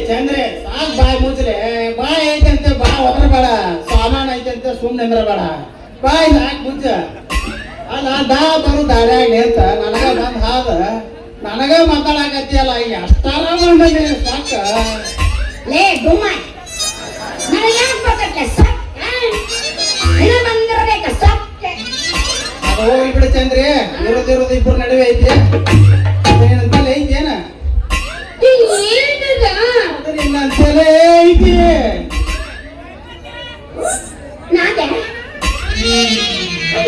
ಚಂದ್ರೆ ಸಾಕ್ ಬಾಯ್ ಮುಚ್ಚ್ರೆ ಬಾಯ್ ಐತಂತೆ ಬಾ ಒದ್ರ ಬೇಡ ಸಾಮಾನ್ ಐತಂತೆ ಸುಮ್ಮನೆ ಅಂದ್ರ ಬೇಡ ಬಾಯ್ ಸಾಕ್ ಮುಚ್ಚ ಅಲ್ಲ ದಾ ಬರು ದಾರ್ಯಾಗ ನಿಂತ ನನಗ ಬಂದ್ ಹಾದ ನನಗ ಮಾತಾಡಕತ್ತಿಯಲ್ಲ ಎಷ್ಟಾರ ಮಂದಿ ಸಾಕ ಲೇ ಡುಮಾಯ್ ನನಗೆ ಯಾಕೆ ಬರ್ತೈತೆ ಸಕ್ ಇನ್ನ ಬಂದಿರಬೇಕ ಸಕ್ ಅದು ಹೋಗ್ಬಿಡು ಚಂದ್ರಿ ಇರೋದಿರೋದು ಇಬ್ಬರು ನಡುವೆ ಐತಿ ಏನಂತಲ್ಲ ಐತೇನ ಏನದ ನಿನ್ನಂತಲೇ ಐತಿ ನಾದೆ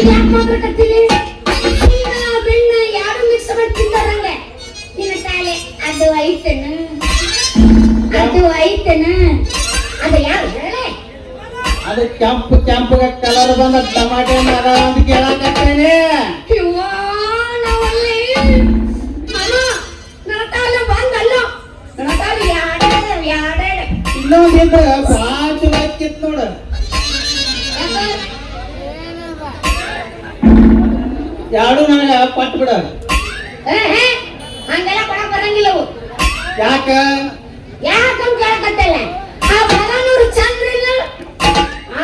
ಯಾಕೆ ಮಾತಾಡ್ಕತ್ತೀನಿ ಬೆಣ್ಣ ಯಾರು ಮಿಕ್ಸ್ ಮಾಡಿ ತಿಂತಾರಂಗೆ ನಿನ್ನ ತಾಲೆ ಅದು ಐತನ ಅದು ಐತನ ಅದು ಯಾರು ಹೇಳೆ ಅದು ಕೆಂಪು ಕೆಂಪಗ ಕಲರ್ ಬಂದ ಟಮಾಟೆ ಅದ ಅಂತ ಕೇಳಾಕತ್ತೇನೆ ಯವ್ವಾ ನಾವಲ್ಲಿ ಅಣ್ಣ ನನ್ನ ತಾಲೆ ಬಂದಲ್ಲ ನನ್ನ ತಾಲೆ ಯಾಡಾಡ ಇನ್ನೊಂದ್ ಇದ್ರ ಭಾಳ ಚಲೋ ಆಕಿತ್ ನೋಡ ಯಾರು ನನಗ ಪಟ್ ಬಿಡ ಹಂಗೆಲ್ಲ ಕೊಡಕ್ ಬರಂಗಿಲ್ಲ ಅವು ಯಾಕ ಯಾಕಂತ ಕೇಳಕತ್ತಲ್ಲ ಆ ಬಲನೂರು ಚಂದ್ರ ಇಲ್ಲ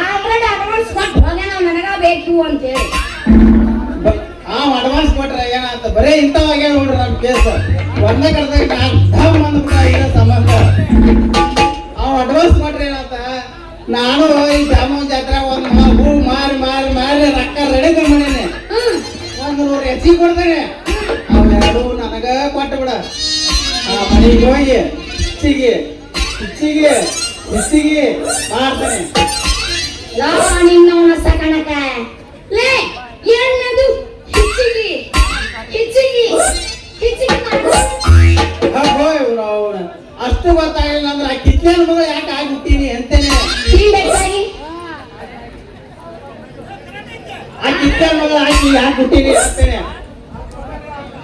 ಆಲ್ರೆಡಿ ಅಡ್ವಾನ್ಸ್ ಕೊಟ್ಟು ಹೋಗ್ಯಾನ ನನಗ ಬೇಕು ಅಂತೇಳಿ ಅಡ್ವಾನ್ಸ್ ಕೊಟ್ರ ಏನಾತ ಬರೇ ಇಂಥವಾಗ್ಯ ನೋಡ್ರಿ ನಮ್ ಕೇಸ್ ಒಂದೇ ಕಡ್ದಾಗ ಧಮ್ ಅಂದ್ಬಿಟ್ಟ ಏನೋ ಸಂಬಂಧ ಅಡ್ವಾನ್ಸ್ ಕೊಟ್ರ ಏನಾತ ನಾನು ಈ ದಾಮೋನ್ ಜಾತ್ರೆ ಒಂದ್ ಹೂ ಮಾರಿ ಮಾರಿ ಮಾರಿ ರೊಕ್ಕ ರೆಡಿ ಮಾಡೇನೆ ಒಂದು 100 ಹೆಚ್ಚಿಗೆ ಕೊಡ್ತೇನೆ ಅವೆರಡು ನನಗ ಕೊಟ್ಟು ಬಿಡ ಆ ಮನೆಗೆ ಹೋಗಿ ಹೆಚ್ಚಿಗೆ ಹೆಚ್ಚಿಗೆ ಹೆಚ್ಚಿಗೆ ಮಾಡ್ತೇನೆ ನಿನ್ನವನ ಸಕಣಕ ಲೇ ಏನದು ಹೆಚ್ಚಿಗೆ ಹೆಚ್ಚಿಗೆ ಹೆಚ್ಚಿಗೆ ಮಾಡು ಅಷ್ಟು ಗೊತ್ತಾಗಿಲ್ಲ ಅಂದ್ರೆ ಆ ಕಿತ್ಲೇನ ಮಗಳು ಯಾಕೆ ಆಗ್ಬಿಟ್ಟಿನಿ ಅಂತೇನೆ ತಿಂಬೇಕಾಗಿ ಆ ಕಿತ್ಲೇನ ಮಗಳು ಹಾಕಿ ಯಾಕೆ ಹುಟ್ಟಿನಿ ಅಂತೇನೆ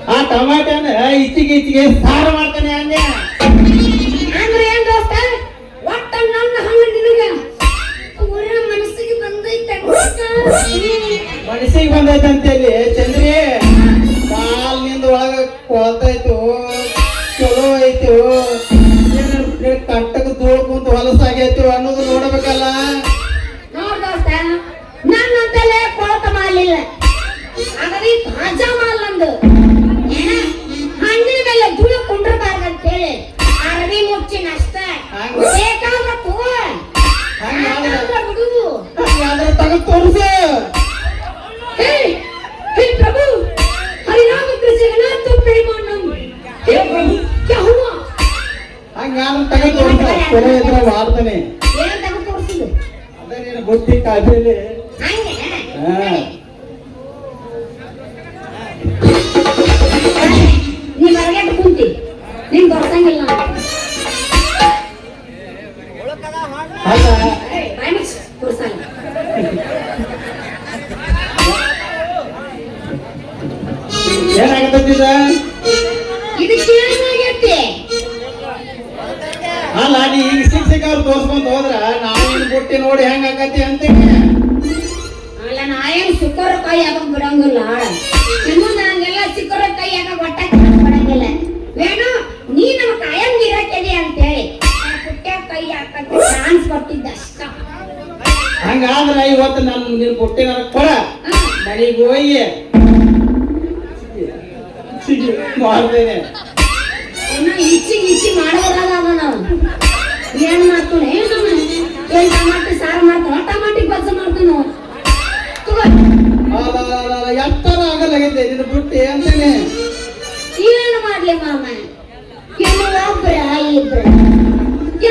ಆ ಟಮಾಟನ ಇಚ್ಚಿಗೆ ಸಾರು ಮಾಡ್ತಾನೆ ಅಂದೆ ಅಂದ್ರೆ ಏನ್ ದೋಸ್ತ ಒಟ್ಟ ನನ್ನ ಹಂಗ ನಿನಗ ಪೂರ ಮನಸ್ಸಿಗೆ ಬಂದೈತೆ ಮನಸ್ಸಿಗೆ ಬಂದೈತಂತೇಳಿ ಚಂದ್ರಿ ಕಾಲ್ನಿಂದ ಒಳಗ ಕೊಳತೈತು ಚಲೋ ಐತು ಕಟ್ಟಕ ತೋಳ್ಕೊಂತ ಹೊಲಸಾಗೈತು ಅನ್ನೋದು ನೋಡ್ಬೇಕಲ್ಲ ನೋಡ್ ದೋಸ್ತ ನನ್ನಂತಲೇ ಕೊಳತ ಮಾಡಲಿಲ್ಲ ಹಾಗಾದ್ರೆ ತಾಜಾ ಮಾಲ್ ನಂದು ಹಣ್ಣಿನ ಮೇಲೆ ಧೂಳು ಕುಂಡ್ರಬಾರ್ದು ಅಂತ ಹೇಳಿ ಅರವಿ ಮುಚ್ಚಿನ ಅಷ್ಟ ಬೇಕಾದ್ರೆ ತಗೋ ಬೇಕಾದ್ರೆ ಬಿಡು ಯಾವ್ದಾರ ತಗದ್ ತೋರ್ಸು ಹೇ ಹೇ ಪ್ರಭು हरिनाम कृष्ण जगन्नाथ तो प्रेमानंद हे प्रभु क्या हुआ ಹಂಗಾದ್ರೆ ತಗದ್ ತೋರ್ಸು ಚಲೋ ಇದ್ರ ಮಾಡ್ತಾನೆ ಏನು ತಗೋ ತೋರಿಸಿದ್ದು ಅದೇ ನೀನು ಗೊತ್ತಿ ಕಾಯ್ದೆಯಲ್ಲಿ ಹಂಗೆ ನೀ ಹೊರಗೆ ಕುಂತಿ ನಿನ್ ಬರ್ಸಂಗಿಲ್ಲ ಅಲ್ಲ ಬಾಯ್ಮಿಕ್ಸ್ ತೋರ್ಸಲ್ಲ ಏನಾಗತ್ತಿದ ಇದಕ್ಕೆ ಏನಾಗೈತಿ ಅಲ್ಲ ನೀ ಈಗ ಶಿಕ್ಷಕ ಅವ್ರು ತೋರ್ಸ್ಕೊಂಡ್ ಹೋದ್ರ ನಾವೇನು ಬುಟ್ಟಿ ನೋಡಿ ಹೆಂಗ್ ಆಕತಿ ಅಂತೀನಿ ಅಲ್ಲ ನಾ ಏನು ಸುಕ್ಕರ ಕೈ ಹಾಕಕ್ ಬಿಡಂಗಿಲ್ಲ ಇನ್ನು ನಂಗೆಲ್ಲ ಚಿಕ್ಕರ ಕೈ ಹಾಕಕ್ ಒಟ್ಟ ಬಿಡಂಗಿಲ್ಲ ವೇಣು ನೀ ನಮ್ಮ ಕಾಯಂ ಇರಕ್ಕಿದೆ ಅಂತೇಳಿ ಪುಟ್ಟ ಕೈ ಹಾಕಕ್ಕೆ ಚಾನ್ಸ್ ಕೊಟ್ಟಿದ್ದ ಅಷ್ಟ ಹಂಗಾದ್ರೆ ಇವತ್ತು ನಾನು ನೀನು ಕೊಟ್ಟಿನ ಕೊಡ ಮನೆಗೆ ಹೋಗಿ ಮಾಡ್ತೇನೆ. ಇನ್ನ ಇಚ್ಚಿ ಮಾಡೋದ್ರಾಗ ಅದ ನಾವು ಏನ್ ಮಾಡ್ತಾನೆ ಏನ್ ಟಮಾಟಿ ಸಾರು ಮಾಡ್ತಾನ ಟಮಾಟಿ ಬಜ್ಜ ಮಾಡ್ತಾನ ಎತ್ತರ ಆಗಲಾಗಿದೆ ನಿನ್ನ ಬುಟ್ಟಿ ಅಂತಾನೆ. ಏನು ಮಾಡ್ಲಿ ಮಾಮ ಏನು ಒಬ್ರ ಇಬ್ರ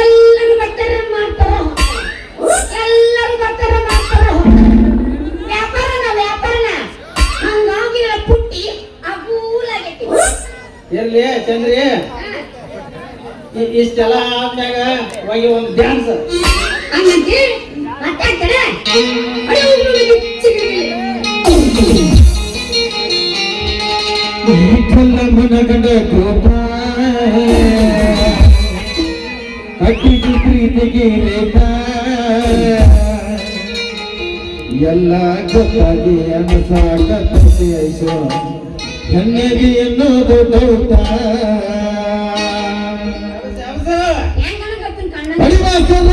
ಎಲ್ಲರೂ ಬರ್ತಾರ ಮಾಡ್ತಾರ ಎಲ್ಲರೂ ಬರ್ತಾರ ಮಾಡ್ತಾರ ವ್ಯಾಪಾರನ ಹಂಗಾಗಿ ಪುಟ್ಟಿ ಅಗೂಲಾಗೈತಿ. ಎಲ್ಲಿ ಚಂದ್ರಿ ಇಷ್ಟೆಲ್ಲ ಆದ್ಮ್ಯಾಗ ಹೋಗಿ ಒಂದು ಡ್ಯಾನ್ಸ್ ಹಂಗಂತಿ ಮತ್ತೆ ಕಡೆ ಮನಗಂಡ ಕೋಪ ಅಕ್ಕಿಗೆ ಪ್ರೀತಿಗೆ ರೇಖ ಎಲ್ಲ ಗೊತ್ತಾಗಿ ಅನಸಾಕತ್ತೆ ಐಸೋ ಹೆಣ್ಣಿಗೆ ಎನ್ನುವುದು ದೌತ ಪರಿವಾಸನ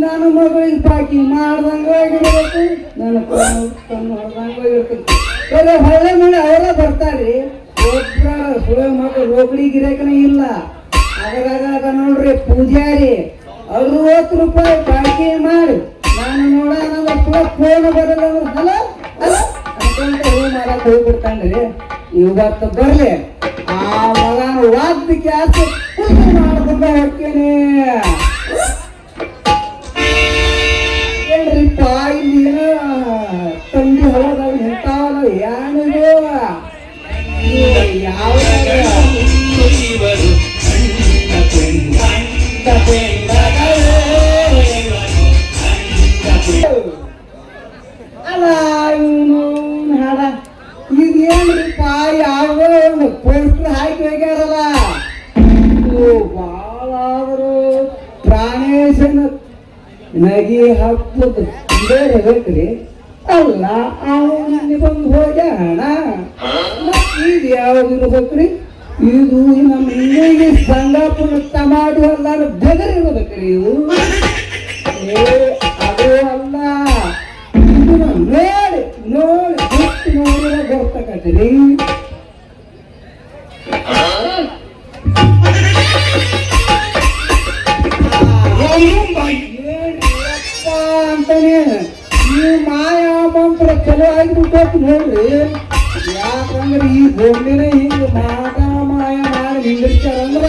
ನನ್ನ ಮಗಳಿಗೆ ಬಾಕಿ ಮಾಡ್ದಂಗ ಆಗಿರ್ಬೇಕು, ನನ್ನ ಹೊಡೆದಂಗ ಇರ್ತೈತಿ. ಹೊಳೆ ಮೇಲೆ ಅವರ ಬರ್ತಾರ್ರಿ, ಒಬ್ಬರ ಸುಳೆ ಮಕ್ಕಳು ರೋಕಡಿ ಗಿರಾಕನ ಇಲ್ಲ. ಅದ್ರಾಗ ನೋಡ್ರಿ ಪೂಜಾರಿ ₹60 ಬಾಕಿ ಮಾಡಿ ನಾನು ನೋಡೋಣ ಫೋನ್ ಬರಲ್ಲ ಹಲೋ ಹಲೋ ಅನ್ಕೊಂತ ಹೂ ಮಾಡಕ್ ಹೋಗ್ಬಿಡ್ತಾನ್ರಿ. ಇವತ್ತು ಬರ್ಲಿ ಆ ಮಗನ ವಾದ್ಯ ಕ್ಯಾಸ್ ಮಾಡ್ಕೊಂಡ ಹೋಗ್ತೇನೆ. ಏನ್ರಿಪ್ಪ ಇಲ್ಲಿ ತಂದಿ ಹೊಲದಾಗ ನಿಂತಾವಲ್ಲ, ಏನಿದು ನಗಿ ಹಬ್ಬದ ಬೇರೆ ಬೇಕ್ರಿ ಅಲ್ಲ ಅವನಿಗೆ ಬಂದು ಹೋಗ್ಯಾಣ ಇದು ಯಾವ್ದು ಇರ್ಬೇಕ್ರಿ ಇದು ನಮ್ಮ ಹಿಂದಿಗೆ ಸಂಗಾಪುರ ಮಾಡಿ ಎಲ್ಲಾರು ಬೆದರ್ ಇರ್ಬೇಕ್ರಿ ಇದು ಅದು ಅಲ್ಲ ಇದನ್ನ ನೋಡಿ ನೋಡಿ ಬಿಟ್ಟು ನೋಡಿದ್ರೆ ಗೊತ್ತಾಗತ್ತೀರಿ ಅಂತಾನೆ ಈ ಮಾಯಾ ಮಂತ್ರ ಚಲೋ ಆಗಿಬಿಟ್ಟು ನೋಡ್ರಿ ಯಾಕಂದ್ರೆ ಈ ಗೊಂಬಿನ ಹಿಂಗ ಮಾಯ ಮಾಡಿ ಹಿಂಗಿರ್ತಾರಂದ್ರ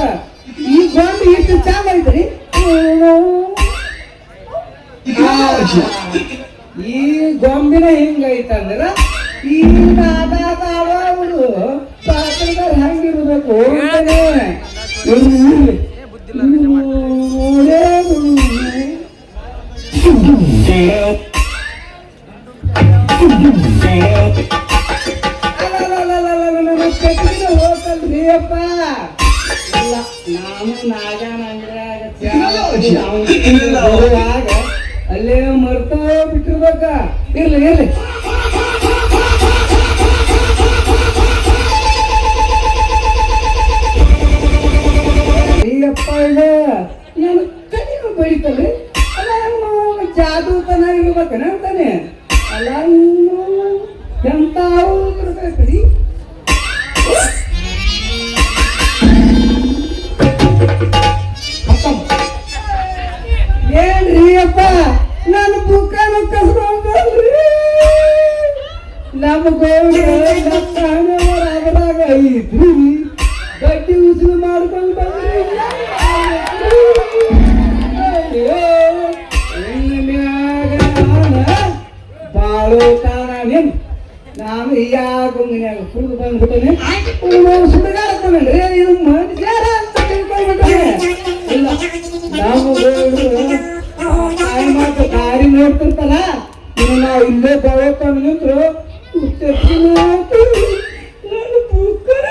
ಈ ಗೊಂಬಿ ಇಷ್ಟು ಚಾಲ ಐತ್ರಿ ಈ ಗೊಂಬಿನ ಹಿಂಗೈತಂದ್ರ ಈ ನಾದಾದವರು ಪಾತ್ರದಾರ ಹೆಂಗಿರ್ಬೇಕು ಅಂತಾನೆ ಹೋಗಲ್ರಿಯಪ್ಪ ಇಲ್ಲ ನಾನು ನಾಗ ಅಲ್ಲೇ ಮರ್ತ ಬಿಟ್ಟಿರ್ಬೇಕ ಇರ್ಲಿ ಇರ್ಲಿ ಅಯ್ಯಪ್ಪ ಇದೆ ನಾನು ಕಡಿಮೆ ಬಡಿತಲ್ರಿ ಅಲ್ಲ ಜಾದು ತನ ಇರ್ಬೇಕನ ಅಂತಾನೆ ಅಲ್ಲ ಇನ್ನು ಎಂತ ಇರ್ಬೇಕ್ರಿ ಏನ್ರಿ ಅಪ್ಪ ನಾನು ಬುಕ್ಕನು ಕಸ್ಕೊಂಡ್ರಿ ನಮ್ಮ ಗೌಡ ಅದರಾಗ ಐತ್ರಿ ಗಟ್ಟಿ ಉಸಿರು ಮಾಡ್ಕೊಂಡು ಬಂದ್ರಿ ಬಾಳು ಕಾಣ ನಿನ್ ನಾನು ಯಾಕ ಕುಡಿದು ಬಂದ್ಬಿಟ್ಟನೆ ಸುಡುಗಾಡ್ತಾನಲ್ರಿ ಇದು ಮನುಷ್ಯರ ಅಂತ ತಿಳ್ಕೊಂಡ್ಬಿಟ್ಟನೆ ಇಲ್ಲ ನಾವು ತಾಯಿ ಮಾತು ದಾರಿ ನೋಡ್ತಿರ್ತಲ್ಲ ಇನ್ನು ನಾವು ಇಲ್ಲೇ ದವಾಖಾನೆ ನಿಂತರು ನಾನು ಬುಕ್ಕರ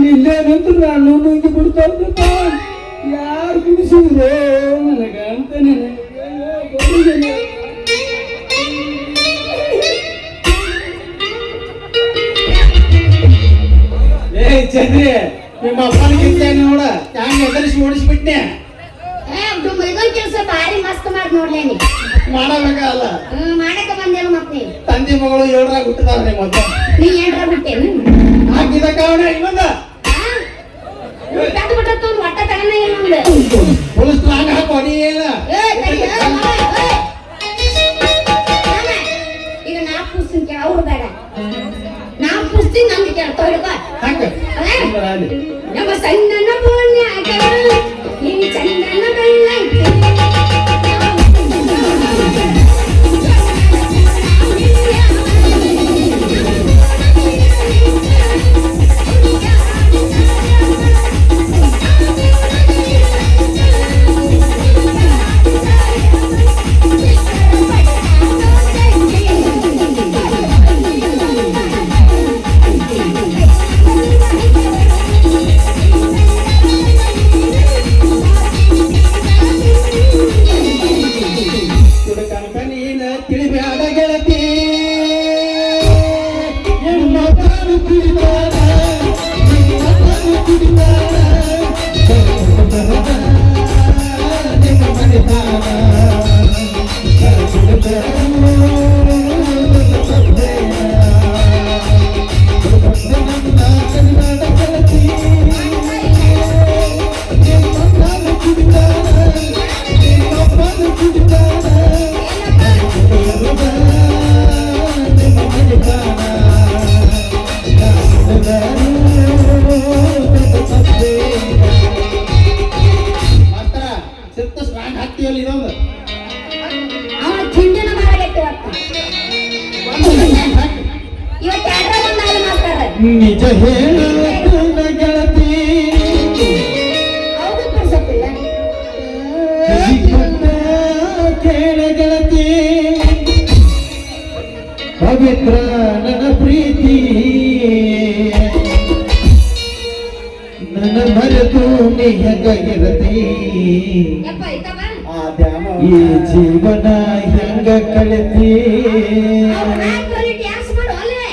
ಇಲ್ಲೇ ನಿಂತು ನಾನು ನುಂಗಿ ಬಿಡ್ತಾ ಯಾರು ಕುಡಿಸಿದ್ರು ನನಗ ಅಂತ ಚಂದ್ರಿ ನಿಮ್ಮ ಅಪ್ಪನಿಗೆ ನೋಡ ಹ್ಯಾಂಗ ಎದರಿಸಿ ಓಡಿಸ್ಬಿಟ್ನೆ ಕೆಲಸ ಭಾರಿ ಮಸ್ತ್ ಮಾಡಿ ನೋಡ್ಲೇನಿ ಮಾಡಬೇಕಲ್ಲ ಮಾಡಕ ಬಂದೇನು ಮತ್ತೆ ತಂದೆ ಮಗಳು 7ರಾಗ ಹುಟ್ಟಿದವ್ರೆ ಮೊದಲು ನೀ 7ರಾಗ ಹುಟ್ಟೇನು ಹಾಕಿದ ಕಾರಣ ಇನ್ನೊಂದ ಬಿಟ್ಟತ್ತು ಒಟ್ಟ ತಗನೇ ಇಲ್ಲ ಫುಲ್ ಸ್ಟ್ರಾಂಗ್ ಹಾಕೋ ನೀ ಏನ ಈಗ ನಾ ಪುಸ್ತಕ ಅವ್ರು ಬೇಡ ನಾ ಪುಸ್ತಕ ನಂದು ಕೇಳ್ತವ್ರಿ ನಮ್ಮ ಸಣ್ಣನ ಬೋಣ್ಯ ಈ ಚಂದ್ರನ ಬೆಳ್ಳಂತೆ ನಿಜ ಹೇಳ ಗೆಳತಿ ಕೇಳ ಗೆಳತಿ ಪವಿತ್ರ ನನ್ನ ಪ್ರೀತಿ ನನ್ನ ಮರೆತು ನೀ ಹೆಂಗಿರತಿ ಯಪ್ಪ ಇತ್ತವ ಈ ಜೀವನ ಹೆಂಗ ಕಳಿತಿ ಅವ್ರ ನಾಲ್ಕರಲ್ಲಿ ಡ್ಯಾನ್ಸ್ ಮಾಡು ಅಲ್ಲೇ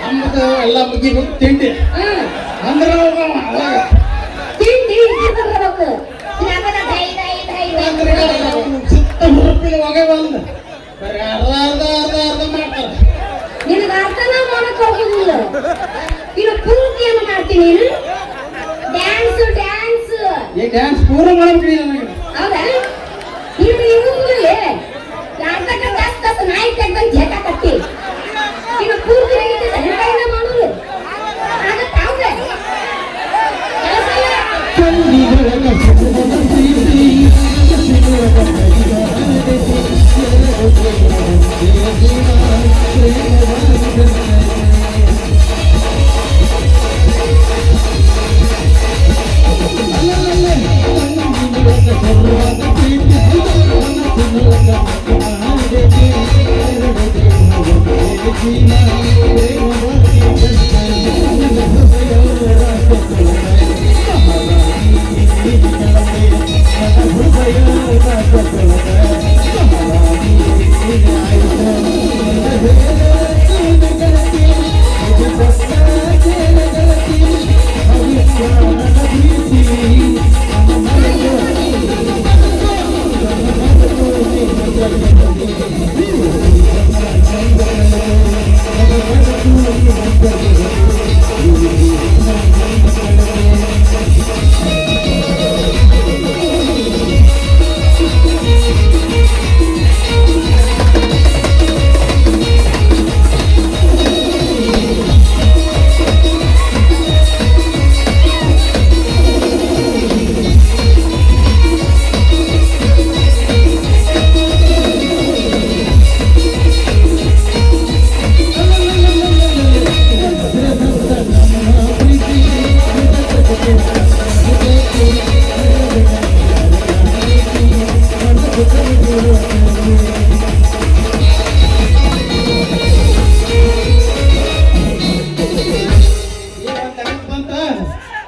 ನಮ್ಮದು ಎಲ್ಲ ಮುಗಿದು ತಿಂಡಿ ಅಂದ್ರೆ ಸುತ್ತ ಹುರುಪಿನ ಹೊಗೆ ಬಂದು ಬರೀ ಅರ್ಧ ಮಾಡ್ತಾರೆ ನಿನಗೆ ಅರ್ಥನ ಮಾಡಕ್ ಹೋಗುದಿಲ್ಲ ಇನ್ನು ಪೂರ್ತಿಯನ್ನು ಮಾಡ್ತೀನಿ ಡ್ಯಾನ್ಸ್ ಡ್ಯಾನ್ಸ್ ಈ ಡ್ಯಾನ್ಸ್ ಪೂರ ಮಾಡ್ಬಿಡಿ ನನಗೆ ಹೌದಾ ಇನ್ನು ಇರುವುದಿಲ್ಲ ಅರ್ಧಕ್ಕೆ ಜಾಸ್ತಿ ನಾಯಿ ತೆಗ್ದಂಗೆ ಜೇಟ ಕಟ್ಟಿ ಇನ್ನು ಪೂರ್ತಿ ಹೆಣ್ಣಿನ ಮಾಡೋದು ಆಗತ್ತೆ ಹೌದೇ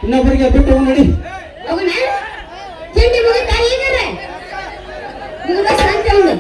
ಇನ್ನೊಬ್ಬರಿಗೆ ಬಿಟ್ಟು ನೋಡಿ ಹೋಗೋಣ ತಿಂಡಿ ಮುಗಿತಾ ಈಗಾರೆ ಮುಗಿದ ಸಂತೆ ಉಂಡು